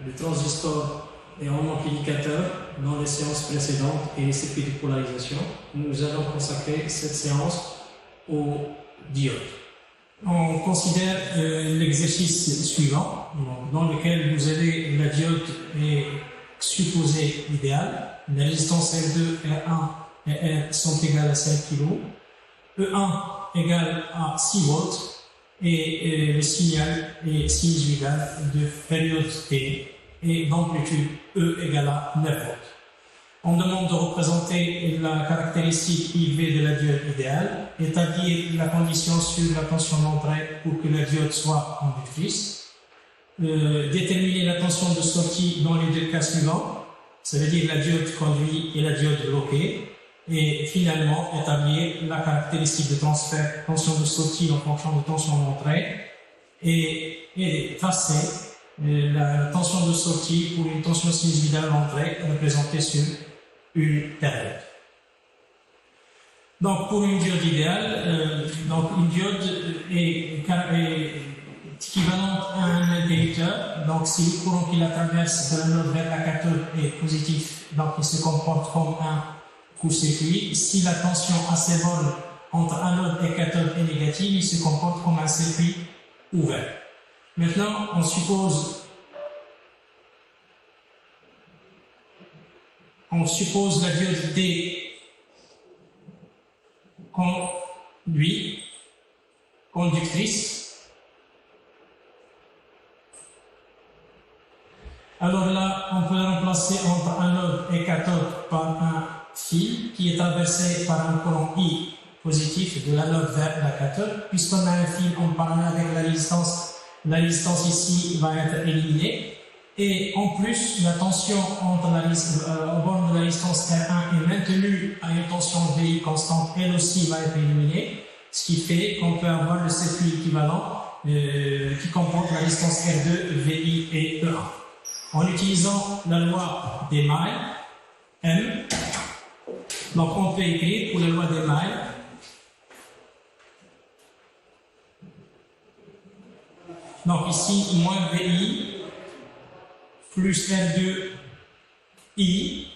le transistor et en amplificateur dans les séances précédentes et les circuits de polarisation. Nous allons consacrer cette séance aux diodes. On considère l'exercice suivant, dans lequel vous avez la diode est supposée idéale. La résistance R2, R1 et R sont égales à 5 kg. E1 égale à 6 volts et le signal est sinusoïdal de période T et d'amplitude E égale à 9 volts. On demande de représenter la caractéristique IV de la diode idéale, établir la condition sur la tension d'entrée pour que la diode soit conductrice, déterminer la tension de sortie dans les deux cas suivants, ça veut dire la diode conduit et la diode bloquée, et finalement établir la caractéristique de transfert tension de sortie en fonction de tension d'entrée et tracer la tension de sortie pour une tension sinusoïdale d'entrée représentée sur une période. Donc pour une diode idéale, une diode est équivalente à un interrupteur. Donc si le courant qui la traverse de l'anode vers la cathode est positif, donc il se comporte comme un court-circuit. Si la tension AC volts entre anode et cathode est négative, il se comporte comme un circuit ouvert. Maintenant, on suppose la diode D conductrice. Alors là, on peut la remplacer entre anode et cathode par un fil qui est traversé par un courant I positif de l'anode vers la cathode. Puisqu'on a un fil en parallèle avec la résistance ici va être éliminée. Et en plus, la tension au bord de la résistance R1 est maintenue à une tension VI constante, elle aussi va être éliminée, ce qui fait qu'on peut avoir le circuit équivalent qui comporte la résistance R2, VI et E1. En utilisant la loi d'Émail, M, donc on peut écrire pour la loi d'Émail donc ici moins VI plus R2I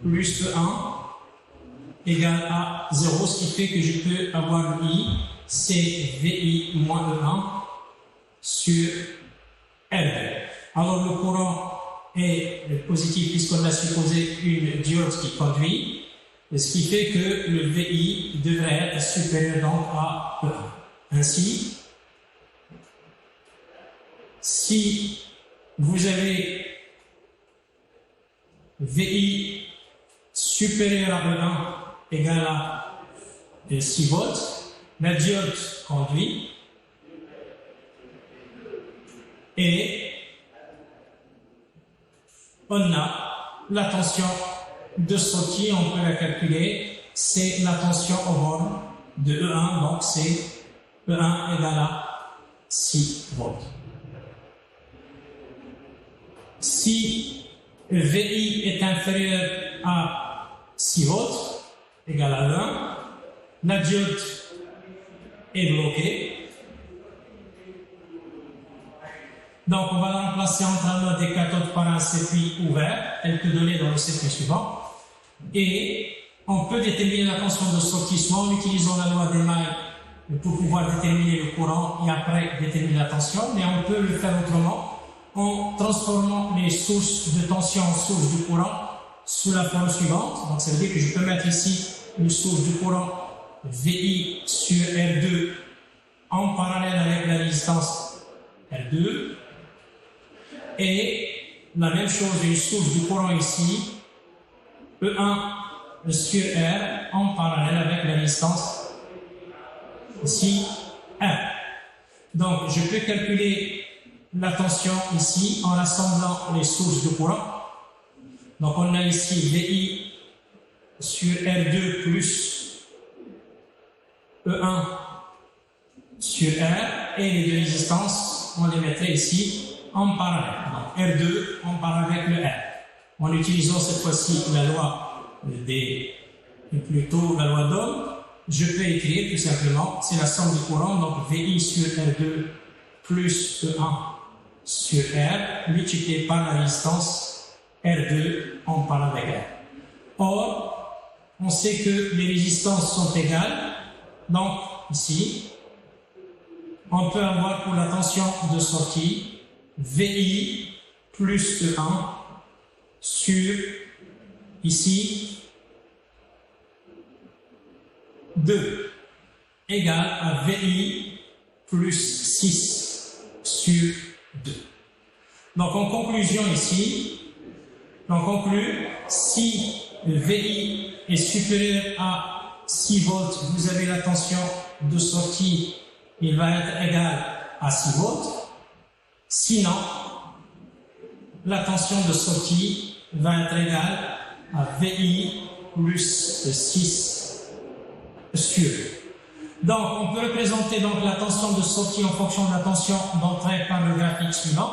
plus E1 égale à 0, ce qui fait que je peux avoir I, c'est VI moins E1 sur R2. Alors le courant est positif puisqu'on a supposé une diode qui conduit, ce qui fait que le VI devrait être supérieur donc à E1. Ainsi, si vous avez VI supérieur à E1 égale à 6 volts, la diode conduit et on a la tension de sortie, on peut la calculer, c'est la tension au bord de E1, donc c'est E1 égale à 6 volts. Si VI est inférieur à 6 volts, égal à 1, la diode est bloquée. Donc on va la remplacer entre anode et cathode par un circuit ouvert, tel que donné dans le circuit suivant. Et on peut déterminer la tension de sortie soit en utilisant la loi d'Émail pour pouvoir déterminer le courant et après déterminer la tension, mais on peut le faire autrement en transformant les sources de tension en sources de courant sous la forme suivante. Donc ça veut dire que je peux mettre ici une source de courant VI sur R2 en parallèle avec la résistance R2 et la même chose, une source de courant ici E1 sur R en parallèle avec la résistance ici R. Donc je peux calculer la tension ici en rassemblant les sources de courant. Donc on a ici VI sur R2 plus E1 sur R et les deux résistances, on les mettrait ici en parallèle. Donc R2 en parallèle avec le R. En utilisant cette fois-ci la loi plutôt la loi d'Ohm, je peux écrire tout simplement, c'est la somme du courant, donc VI sur R2 plus E1 sur R multiplié par la résistance R2 en parlant avec R. Or, on sait que les résistances sont égales, donc ici, on peut avoir pour la tension de sortie VI plus E1 sur, ici, 2 égale à VI plus 6 sur 2. Donc en conclusion ici, on conclut, si VI est supérieur à 6 volts, vous avez la tension de sortie, il va être égal à 6 volts. Sinon, la tension de sortie va être égale à VI plus 6 sur 2. Donc, on peut représenter donc la tension de sortie en fonction de la tension d'entrée par le graphique suivant.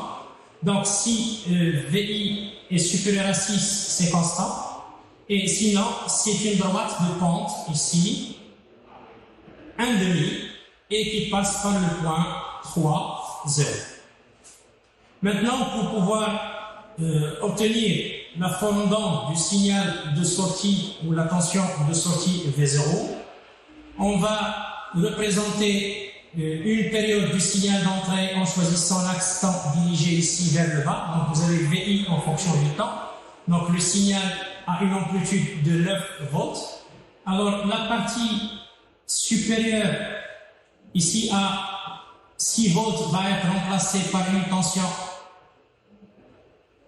Donc, si VI est supérieur à 6, c'est constant. Et sinon, c'est une droite de pente ici, 1,5, et qui passe par le point 3, 0. Maintenant, pour pouvoir obtenir la forme d'onde du signal de sortie ou la tension de sortie V0, on va représenter une période du signal d'entrée en choisissant l'axe temps dirigé ici vers le bas. Donc vous avez VI en fonction du temps. Donc le signal a une amplitude de 9 volts. Alors la partie supérieure ici à 6 volts va être remplacée par une tension.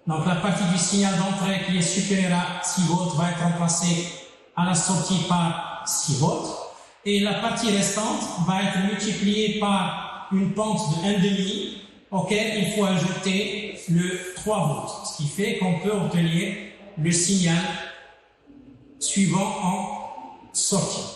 Donc la partie du signal d'entrée qui est supérieure à 6 volts va être remplacée à la sortie par 6 volts. Et la partie restante va être multipliée par une pente de 1,5 auquel il faut ajouter le 3 volts, ce qui fait qu'on peut obtenir le signal suivant en sortie.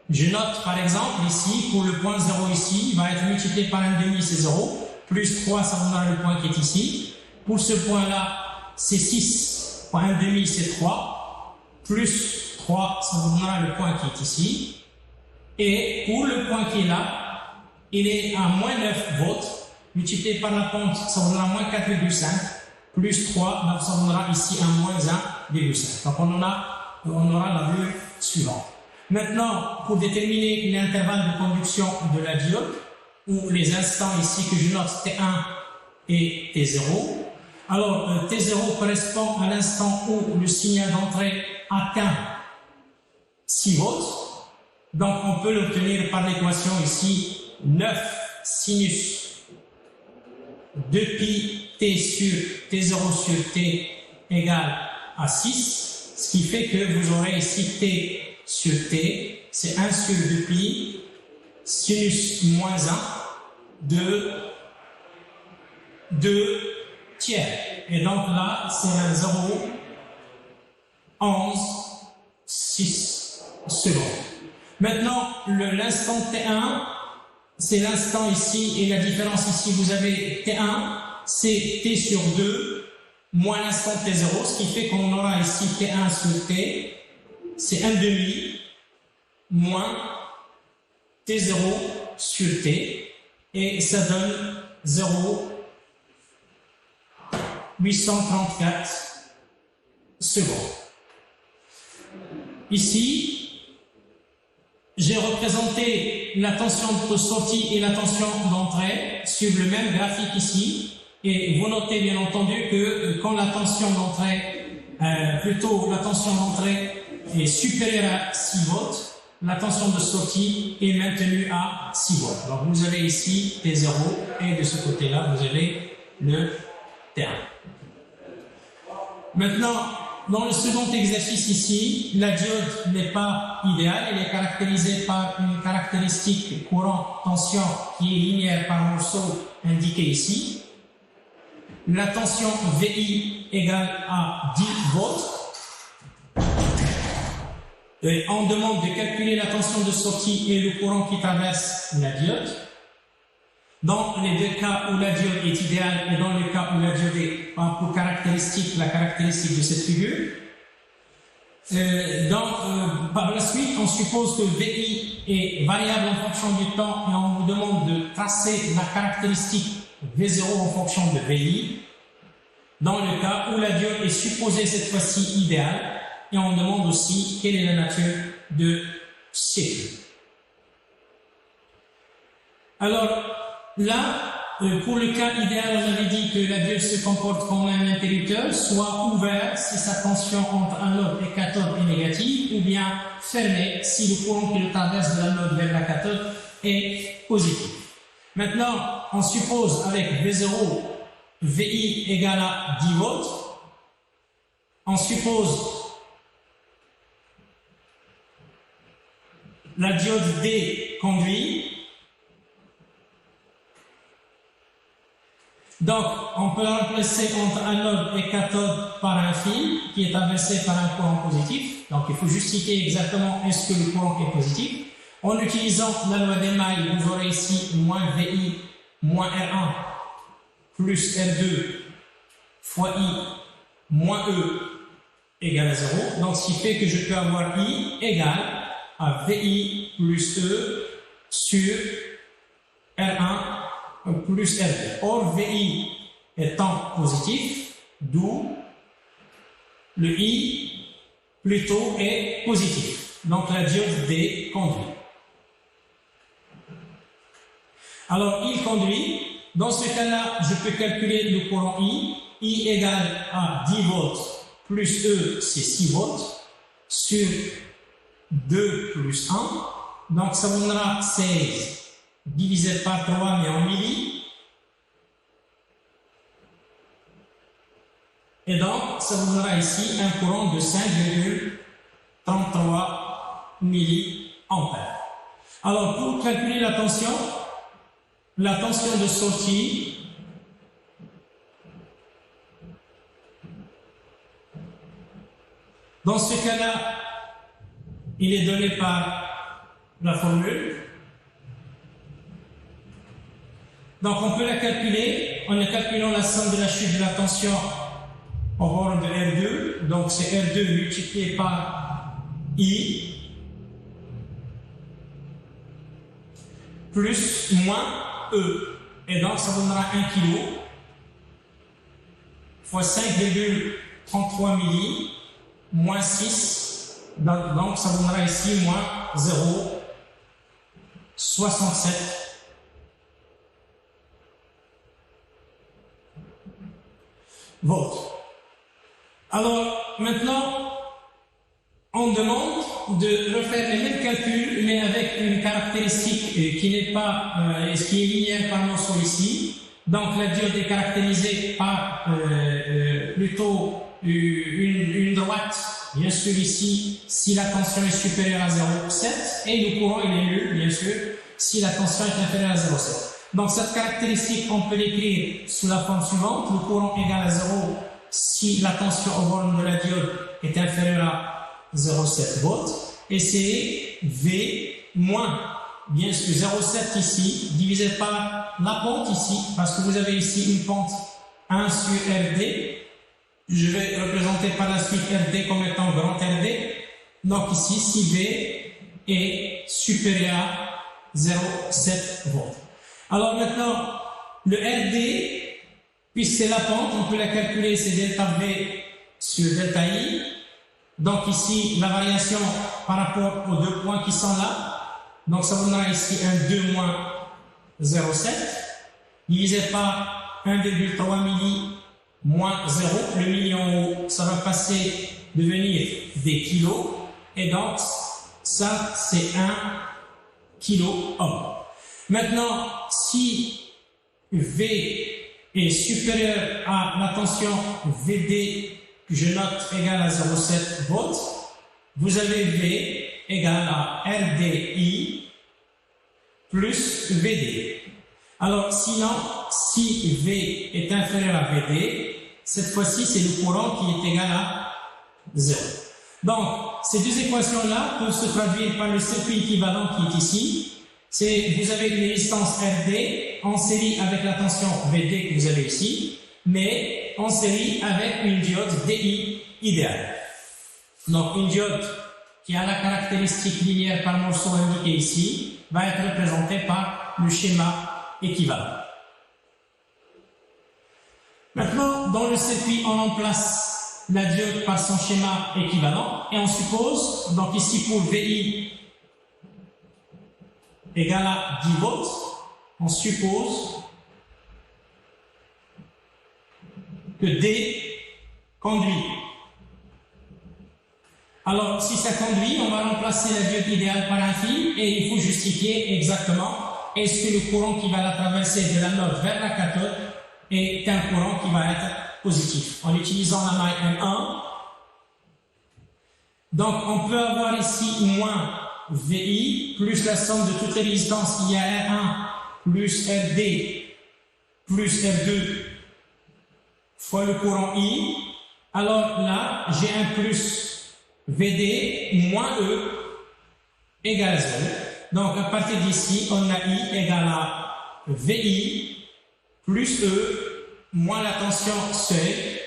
Je note par exemple ici, pour le point 0 ici, il va être multiplié par 1,5, c'est 0, plus 3, ça vous donne le point qui est ici. Pour ce point-là, c'est 6, 1,5 c'est 3, plus 3, ça vous donnera le point qui est ici. Et pour le point qui est là, il est à moins 9 volts, multiplié par la pente, ça vous donnera moins 4,5, plus 3, donc ça vous donnera ici un moins 1,5. Donc on aura la vue suivante. Maintenant, pour déterminer l'intervalle de conduction de la diode, ou les instants ici que je note T1 et T0, alors T0 correspond à l'instant où le signal d'entrée atteint 6 volts. Donc, on peut l'obtenir par l'équation ici, 9 sinus de pi t sur t0 sur t égale à 6, ce qui fait que vous aurez ici t sur t, c'est 1 sur 2 pi, sinus moins 1 de 2 tiers. Et donc là, c'est un 0,11,6 secondes. Maintenant, l'instant T1, c'est l'instant ici, et la différence ici, vous avez T1, c'est T sur 2, moins l'instant T0, ce qui fait qu'on aura ici T1 sur T, c'est 1,5, moins T0 sur T, et ça donne 0,834 secondes. Ici, j'ai représenté la tension de sortie et la tension d'entrée sur le même graphique ici. Et vous notez bien entendu que quand la tension d'entrée, plutôt la tension d'entrée est supérieure à 6 volts, la tension de sortie est maintenue à 6 volts. Donc vous avez ici T0 et de ce côté-là, vous avez le T1. Maintenant, dans le second exercice ici, la diode n'est pas idéale, elle est caractérisée par une caractéristique courant-tension qui est linéaire par morceau indiqué ici. La tension VI égale à 10 volts. Et on demande de calculer la tension de sortie et le courant qui traverse la diode. Dans les deux cas où la diode est idéale et dans le cas où la diode est pour caractéristique, la caractéristique de cette figure. Par la suite, on suppose que VI est variable en fonction du temps et on vous demande de tracer la caractéristique V0 en fonction de VI, dans le cas où la diode est supposée cette fois-ci idéale, et on demande aussi quelle est la nature de cycle. Alors là, pour le cas idéal, on avait dit que la diode se comporte comme un interrupteur, soit ouvert si sa tension entre anode et cathode est négative, ou bien fermé si le courant qui le traverse de l'anode vers la cathode est positif. Maintenant, on suppose avec V0, VI égale à 10 volts. On suppose la diode D conduit. Donc, on peut la remplacer entre anode et cathode par un fil qui est traversé par un courant positif. Donc, il faut justifier exactement est-ce que le courant est positif. En utilisant la loi d'Émaille, vous aurez ici moins VI moins R1 plus R2 fois I moins E égale à 0. Donc, ce qui fait que je peux avoir I égale à VI plus E sur R1 plus R2. Or, VI étant positif, d'où le I plutôt est positif. Donc, la diode D conduit. Alors, il conduit. Dans ce cas-là, je peux calculer le courant I. I égale à 10 volts plus E, c'est 6 volts, sur 2 plus 1. Donc, ça vous donnera 16 divisé par 3, mais en milli. Et donc, ça vous donnera ici un courant de 5,33 milliampères. Alors, pour calculer la tension de sortie, dans ce cas-là, il est donné par la formule. Donc, on peut la calculer en calculant la somme de la chute de la tension au bord de R2. Donc, c'est R2 multiplié par I plus moins E. Et donc, ça donnera 1 kg fois 5,33 milli moins 6. Donc, ça donnera ici moins 0,67 volts. Alors, maintenant, on demande de refaire les mêmes calculs, mais avec une caractéristique qui n'est pas, qui est linéaire par morceau ici. Donc, la diode est caractérisée par plutôt une droite, bien sûr ici, si la tension est supérieure à 0,7, et le courant il est nul, bien sûr, si la tension est inférieure à 0,7. Donc, cette caractéristique, on peut l'écrire sous la forme suivante: le courant égal à 0 si la tension au borne de la diode est inférieure à 0,7 volts, et c'est V moins, bien sûr, 0,7 ici, divisé par la pente ici, parce que vous avez ici une pente 1 sur RD. Je vais représenter par la suite RD comme étant grand RD. Donc ici, si V est supérieur à 0,7 volts. Alors maintenant, le RD, puisque c'est la pente, on peut la calculer, c'est delta V sur delta I. Donc ici, la variation par rapport aux deux points qui sont là. Donc ça vous donnera ici un 2 moins 0,7 divisé par 1,3 milli moins 0. Le milli en haut, ça va passer devenir des kilos. Et donc, ça, c'est 1 kilo ohm. Maintenant, si V est supérieur à la tension VD, que je note égale à 0,7 volts, vous avez V égale à RDI plus VD. Alors, sinon, si V est inférieur à VD, cette fois-ci, c'est le courant qui est égal à 0. Donc, ces deux équations-là peuvent se traduire par le circuit équivalent qui est ici. Vous avez une résistance RD en série avec la tension VD que vous avez ici, mais en série avec une diode DI idéale. Donc, une diode qui a la caractéristique linéaire par morceau indiquée ici va être représentée par le schéma équivalent. Maintenant, dans le circuit, on remplace la diode par son schéma équivalent et on suppose, donc ici pour VI égale à 10 volts, on suppose que D conduit. Alors, si ça conduit, on va remplacer la diode idéale par un fil et il faut justifier exactement est-ce que le courant qui va la traverser de l'anode vers la cathode est un courant qui va être positif. En utilisant la maille M1, donc on peut avoir ici moins VI plus la somme de toutes les résistances qu'il y a R1 plus RD plus R2 fois le courant I. Alors là, j'ai un plus VD moins E égale 0. Donc, à partir d'ici, on a I égale à VI plus E moins la tension seuil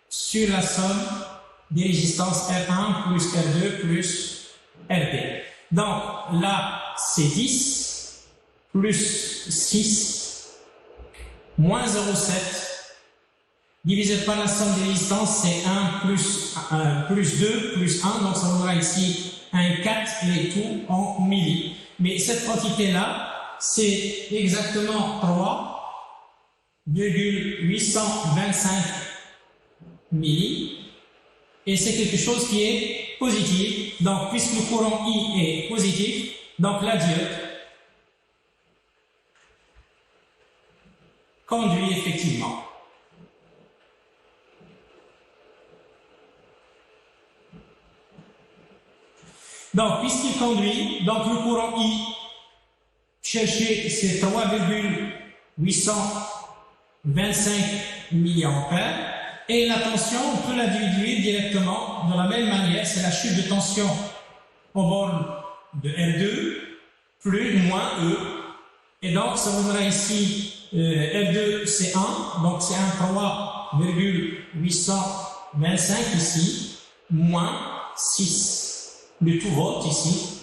sur la somme des résistances R1 plus R2 plus RD. Donc, là, c'est 10 plus 6 moins 0,7 divisé par la somme des résistances, c'est 1 plus 2 plus 1, donc ça donnera ici un 4 et tout en milli. Mais cette quantité-là, c'est exactement 3,825 milli. Et c'est quelque chose qui est positif. Donc, puisque le courant I est positif, donc la diode conduit effectivement. Donc, puisqu'il conduit, donc le courant I, cherché, c'est 3,825 mA. Et la tension, on peut la déduire directement de la même manière, c'est la chute de tension au bornes de R2 plus moins E. Et donc, ça vous donnera ici R2, c'est 1, donc c'est un 3,825 ici, moins 6. Le tout volt ici,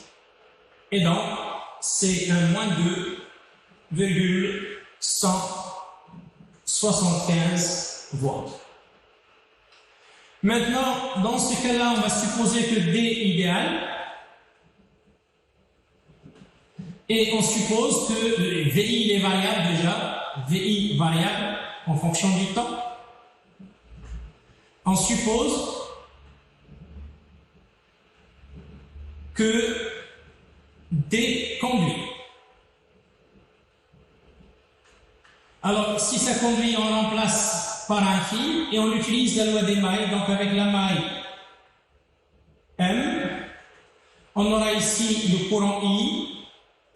et donc c'est un moins 2,175 volts. Maintenant, dans ce cas-là, on va supposer que D est idéal, et on suppose que VI est variable déjà, VI variable en fonction du temps. On suppose que D conduit. Alors, si ça conduit, on remplace par un fil et on utilise la loi des mailles. Donc, avec la maille M, on aura ici le courant I,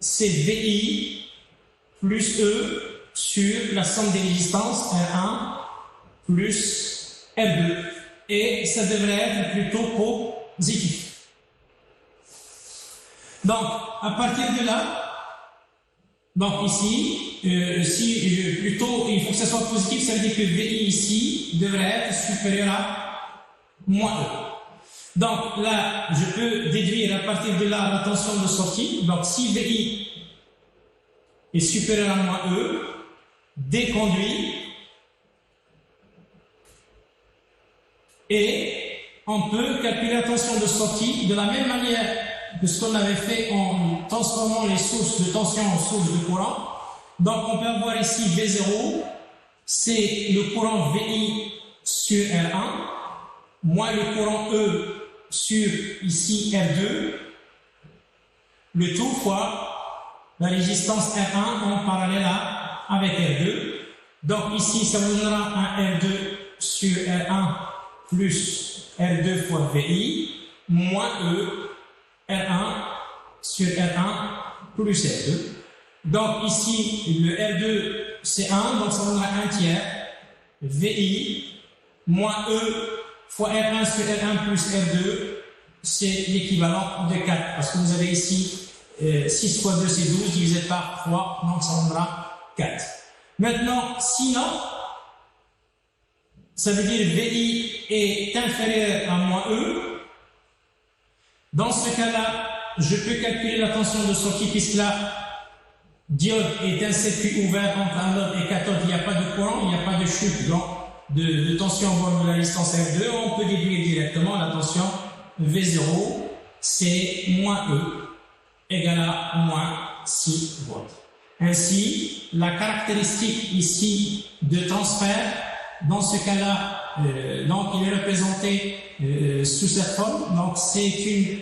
c'est VI plus E sur la somme des résistances R1 plus R2. Et ça devrait être plutôt positif. Donc, à partir de là, donc ici, plutôt il faut que ça soit positif, ça veut dire que VI ici devrait être supérieur à moins E. Donc là, je peux déduire à partir de là la tension de sortie. Donc si VI est supérieur à moins E, D conduit, et on peut calculer la tension de sortie de la même manière que ce qu'on avait fait en transformant les sources de tension en sources de courant. Donc on peut avoir ici V0, c'est le courant VI sur R1, moins le courant E sur ici R2, le tout fois la résistance R1 en parallèle avec R2. Donc ici ça vous donnera un R2 sur R1 plus R2 fois VI, moins E, R1 sur R1 plus R2. Donc ici, le R2 c'est 1, donc ça donnera 1 tiers VI moins E fois R1 sur R1 plus R2, c'est l'équivalent de 4, parce que vous avez ici 6 fois 2 c'est 12 divisé par 3, donc ça donnera 4. Maintenant, sinon, ça veut dire VI est inférieur à moins E. Dans ce cas-là, je peux calculer la tension de sortie puisque la diode est un circuit ouvert entre anode et cathode, il n'y a pas de courant, il n'y a pas de chute, donc de tension au bord de la résistance R2, on peut déduire directement la tension V0, c'est moins E, égale à moins 6 volts. Ainsi, la caractéristique ici de transfert, dans ce cas-là, donc il est représenté sous cette forme. Donc c'est une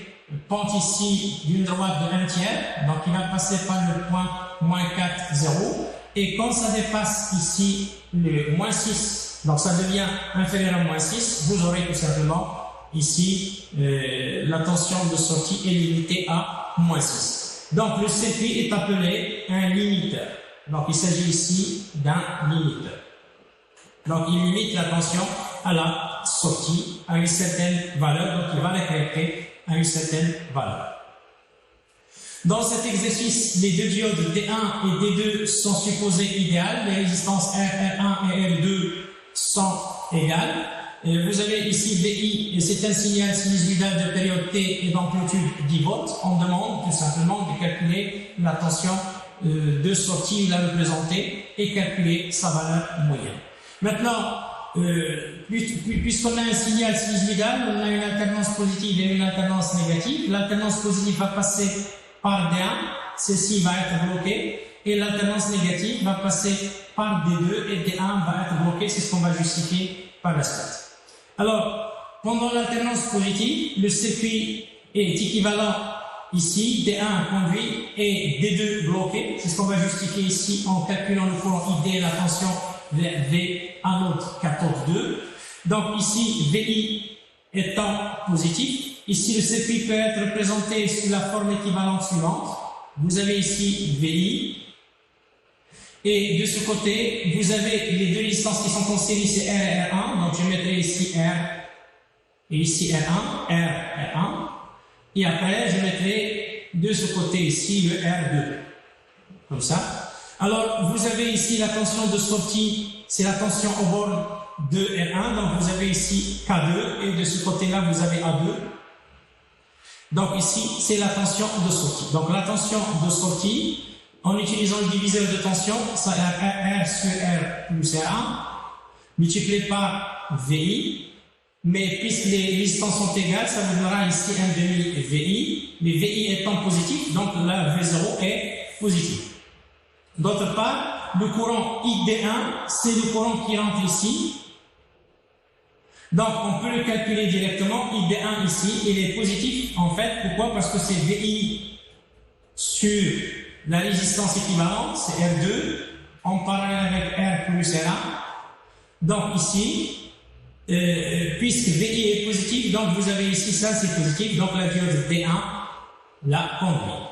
pente ici d'une droite de 1 tiers, donc il va passer par le point moins 4, 0. Et quand ça dépasse ici le moins 6, donc ça devient inférieur à moins 6, vous aurez tout simplement ici la tension de sortie est limitée à moins 6. Donc le circuit est appelé un limiteur. Donc il s'agit ici d'un limiteur. Donc il limite la tension à la sortie à une certaine valeur, donc il va la correcter à une certaine valeur. Dans cet exercice, les deux diodes D1 et D2 sont supposées idéales, les résistances R1 et R2 sont égales. Vous avez ici VI, et c'est un signal sinusoïdal de période T et d'amplitude 10 volts. On demande tout simplement de calculer la tension de sortie, la représenter, et calculer sa valeur moyenne. Maintenant, puisqu'on a un signal sinusoïdal, on a une alternance positive et une alternance négative. L'alternance positive va passer par D1, ceci va être bloqué, et l'alternance négative va passer par D2 et D1 va être bloqué, c'est ce qu'on va justifier par la suite. Alors, pendant l'alternance positive, le circuit est équivalent ici, D1 conduit et D2 bloqué, c'est ce qu'on va justifier ici en calculant le courant ID et la tension vers V anode cathode 2. Donc ici, VI étant positif, ici le circuit peut être représenté sous la forme équivalente suivante. Vous avez ici VI, et de ce côté, vous avez les deux résistances qui sont en série, c'est R et R1, donc je mettrai ici R et ici R1, R et 1, et après je mettrai de ce côté ici le R2, comme ça. Alors, vous avez ici la tension de sortie, c'est la tension au bord de R1, donc vous avez ici K2, et de ce côté-là, vous avez A2. Donc ici, c'est la tension de sortie. Donc la tension de sortie, en utilisant le diviseur de tension, ça est R sur R plus R1, multiplié par VI, mais puisque les résistances sont égales, ça vous donnera ici un demi VI, mais VI étant positif, donc là V0 est positif. D'autre part, le courant ID1, c'est le courant qui rentre ici. Donc, on peut le calculer directement. ID1 ici, il est positif en fait. Pourquoi? Parce que c'est VI sur la résistance équivalente, c'est R2, en parallèle avec R plus R1. Donc ici, puisque VI est positif, donc vous avez ici ça, c'est positif. Donc la diode D1 la conduit.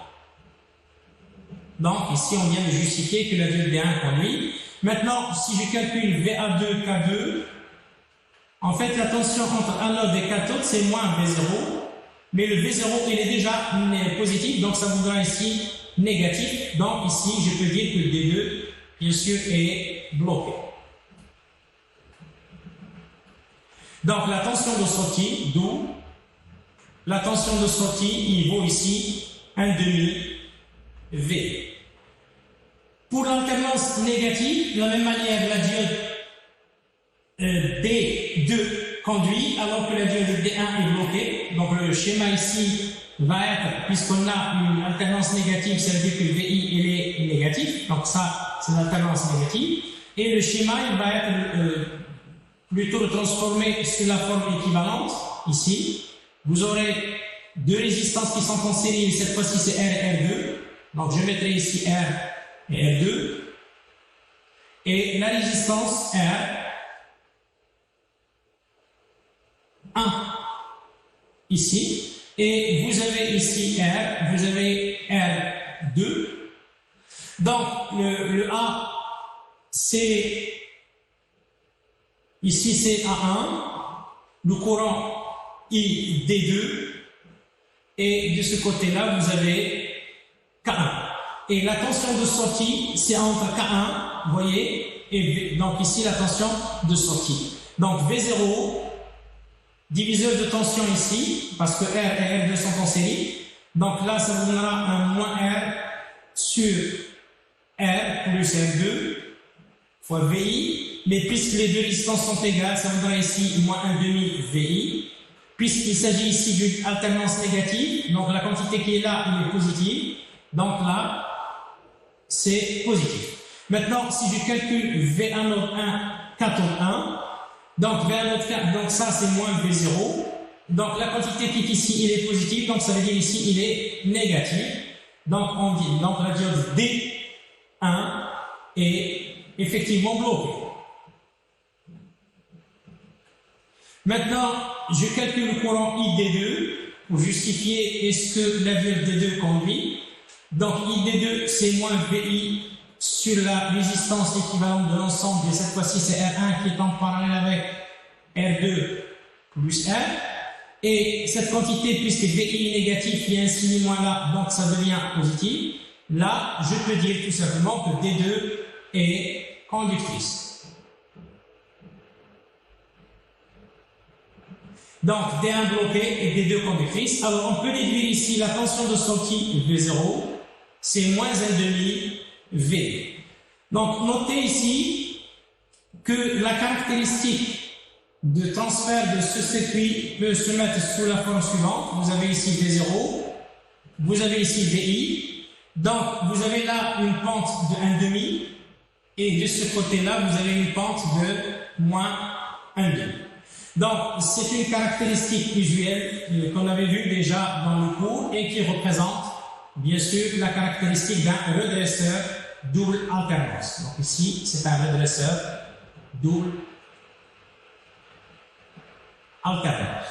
Donc ici, on vient de justifier que la diode D1 conduit. Maintenant, si je calcule VA2, K2, en fait, la tension entre anode et cathode, c'est moins V0, mais le V0, il est déjà positif, donc ça vous donne ici négatif. Donc ici, je peux dire que le D2, bien sûr, est bloqué. Donc la tension de sortie, d'où la tension de sortie, il vaut ici un demi V. Pour l'alternance négative, de la même manière, la diode D2 conduit alors que la diode D1 est bloquée. Donc le schéma ici va être, puisqu'on a une alternance négative, ça veut dire que le VI il est négatif, donc ça c'est l'alternance négative, et le schéma il va être plutôt transformé sur la forme équivalente, ici. Vous aurez deux résistances qui sont en série, cette fois-ci c'est R et R2, donc je mettrai ici R et R2, et la résistance R 1 ici, et vous avez ici R, vous avez R2. Donc le A, c'est ici c'est A1, le courant ID2, et de ce côté-là vous avez K1. Et la tension de sortie, c'est entre K1, vous voyez, et donc ici la tension de sortie. Donc V0, diviseur de tension ici, parce que R et R2 sont en série. Donc là, ça vous donnera un moins R sur R plus R2 fois VI. mais puisque les deux résistances sont égales, ça voudra ici moins 1 demi VI. Puisqu'il s'agit ici d'une alternance négative, donc la quantité qui est là, elle est positive, donc là, c'est positif. Maintenant, si je calcule V1 node 1, cathode 1, donc V1 node 4, donc ça c'est moins V0, donc la quantité qui est ici, il est positive, donc ça veut dire ici, il est négatif. Donc on dit, donc la diode D1 est effectivement bloquée. Maintenant, je calcule le courant ID2 pour justifier est-ce que la diode D2 conduit. Donc ID2 c'est moins VI sur la résistance équivalente de l'ensemble, et cette fois-ci c'est R1 qui est en parallèle avec R2 plus R. Et cette quantité, puisque VI est négatif, il y a un signe moins là, donc ça devient positif. Là, je peux dire tout simplement que D2 est conductrice. Donc D1 bloqué et D2 conductrice. Alors on peut déduire ici la tension de sortie V0, c'est moins 1,5 V. Donc notez ici que la caractéristique de transfert de ce circuit peut se mettre sous la forme suivante. Vous avez ici V0, vous avez ici VI, donc vous avez là une pente de 1,5 et de ce côté-là vous avez une pente de moins 1,5. Donc c'est une caractéristique visuelle qu'on avait vue déjà dans le cours et qui représente bien sûr la caractéristique d'un redresseur double alternance. Donc ici c'est un redresseur double alternance.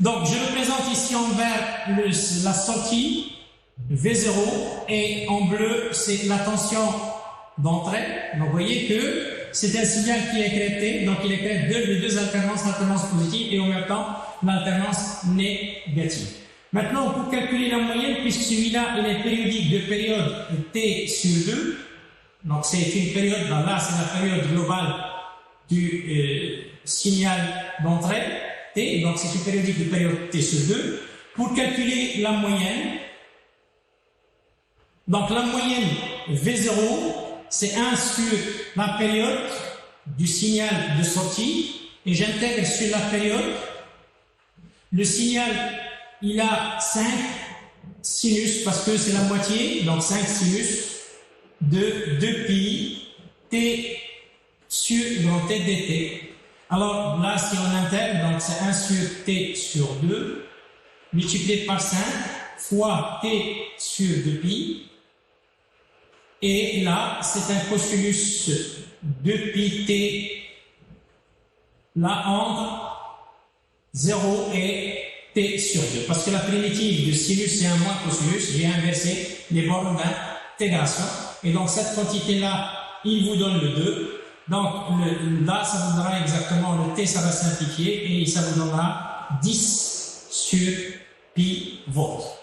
Donc je représente ici en vert la sortie V0 et en bleu c'est la tension d'entrée. Donc vous voyez que c'est un signal qui est créé, donc il est créé les deux alternances, l'alternance positive et en même temps l'alternance négative. Maintenant pour calculer la moyenne, puisque celui-là il est périodique de période T sur 2, donc c'est une période, là c'est la période globale du signal d'entrée T, donc c'est une périodique de période T sur 2. Pour calculer la moyenne, donc la moyenne V0 c'est 1 sur la période du signal de sortie et j'intègre sur la période. Le signal il a 5 sinus parce que c'est la moitié, donc 5 sinus de 2 pi T sur grand T dt. Alors là, si on intègre, donc c'est 1 sur T sur 2 multiplié par 5 fois T sur 2 pi. Et là, c'est un cosinus 2 pi T là entre 0 et T sur 2. Parce que la primitive de sinus c'est un moins cosinus, j'ai inversé les bornes d'intégration. Et donc cette quantité-là, il vous donne le 2. Donc là, ça vous donnera exactement le T, ça va simplifier et ça vous donnera 10 sur pi volts.